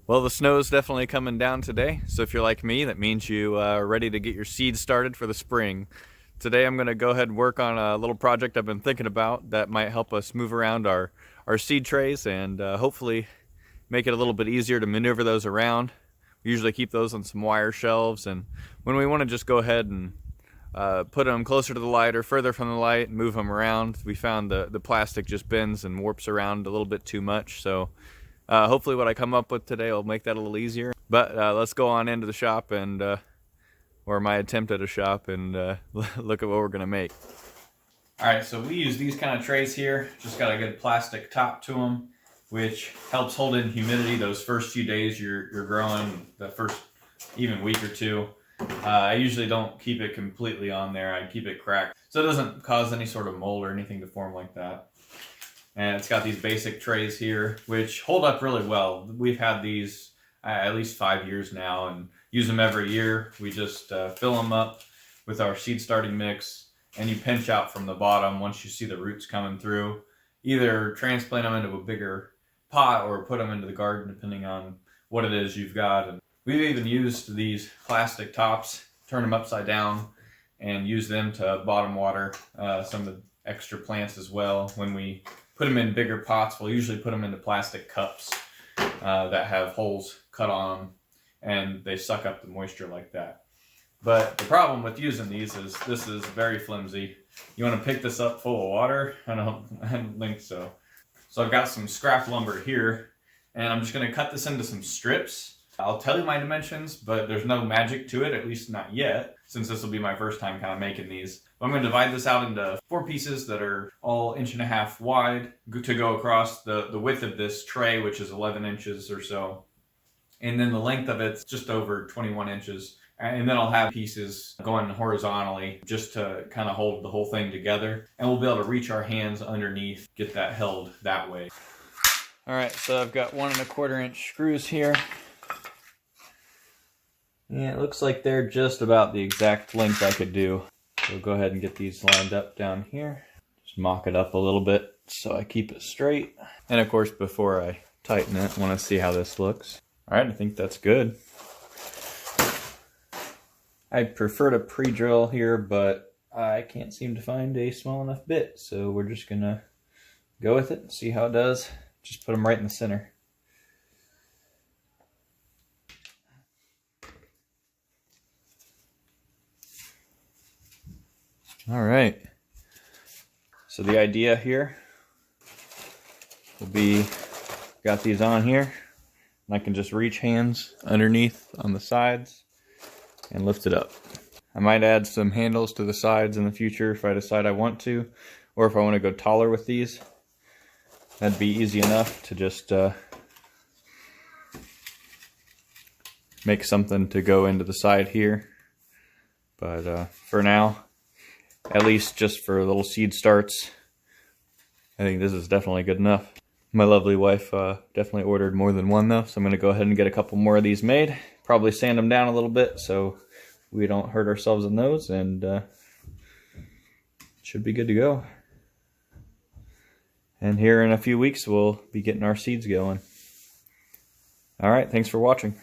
Well, the snow is definitely coming down today, so if you're like me, that means you are ready to get your seeds started for the spring. Today I'm going to go ahead and work on a little project I've been thinking about that might help us move around our seed trays and hopefully make it a little bit easier to maneuver those around. We usually keep those on some wire shelves, and when we want to just go ahead and put them closer to the light or further from the light and move them around, we found the plastic just bends and warps around a little bit too much. So hopefully what I come up with today will make that a little easier. But let's go on into the shop and, or my attempt at a shop, and look at what we're gonna make. All right, so we use these kind of trays here. Just got a good plastic top to them, which helps hold in humidity those first few days you're growing, the first even week or two. I usually don't keep it completely on there. I keep it cracked so it doesn't cause any sort of mold or anything to form like that. And it's got these basic trays here, which hold up really well. We've had these at least 5 years now and use them every year. We just fill them up with our seed starting mix, and you pinch out from the bottom once you see the roots coming through. Either transplant them into a bigger pot or put them into the garden, depending on what it is you've got. And we've even used these plastic tops, turn them upside down, and use them to bottom water some of the extra plants as well. When we put them in bigger pots, we'll usually put them into plastic cups that have holes cut on them, and they suck up the moisture like that. But the problem with using these is this is very flimsy. You want to pick this up full of water? I don't think so. So I've got some scrap lumber here, and I'm just going to cut this into some strips. I'll tell you my dimensions, but there's no magic to it, at least not yet, since this will be my first time kind of making these. I'm going to divide this out into 4 pieces that are all 1.5 inches wide to go across the width of this tray, which is 11 inches or so. And then the length of it's just over 21 inches. And then I'll have pieces going horizontally just to kind of hold the whole thing together. And we'll be able to reach our hands underneath, get that held that way. All right, so I've got 1.25 inch screws here. Yeah, it looks like they're just about the exact length I could do. So we'll go ahead and get these lined up down here. Just mock it up a little bit so I keep it straight. And of course, before I tighten it, I want to see how this looks. All right, I think that's good. I prefer to pre-drill here, but I can't seem to find a small enough bit. So we're just gonna go with it and see how it does. Just put them right in the center. All right, so the idea here will be, got these on here, and I can just reach hands underneath on the sides and lift it up. I might add some handles to the sides in the future if I decide I want to, or if I want to go taller with these. That'd be easy enough to just make something to go into the side here. But for now, at least just for little seed starts, I think this is definitely good enough. My lovely wife definitely ordered more than one though, so I'm going to go ahead and get a couple more of these made. Probably sand them down a little bit so we don't hurt ourselves in those, and should be good to go. And here in a few weeks we'll be getting our seeds going. Alright, thanks for watching.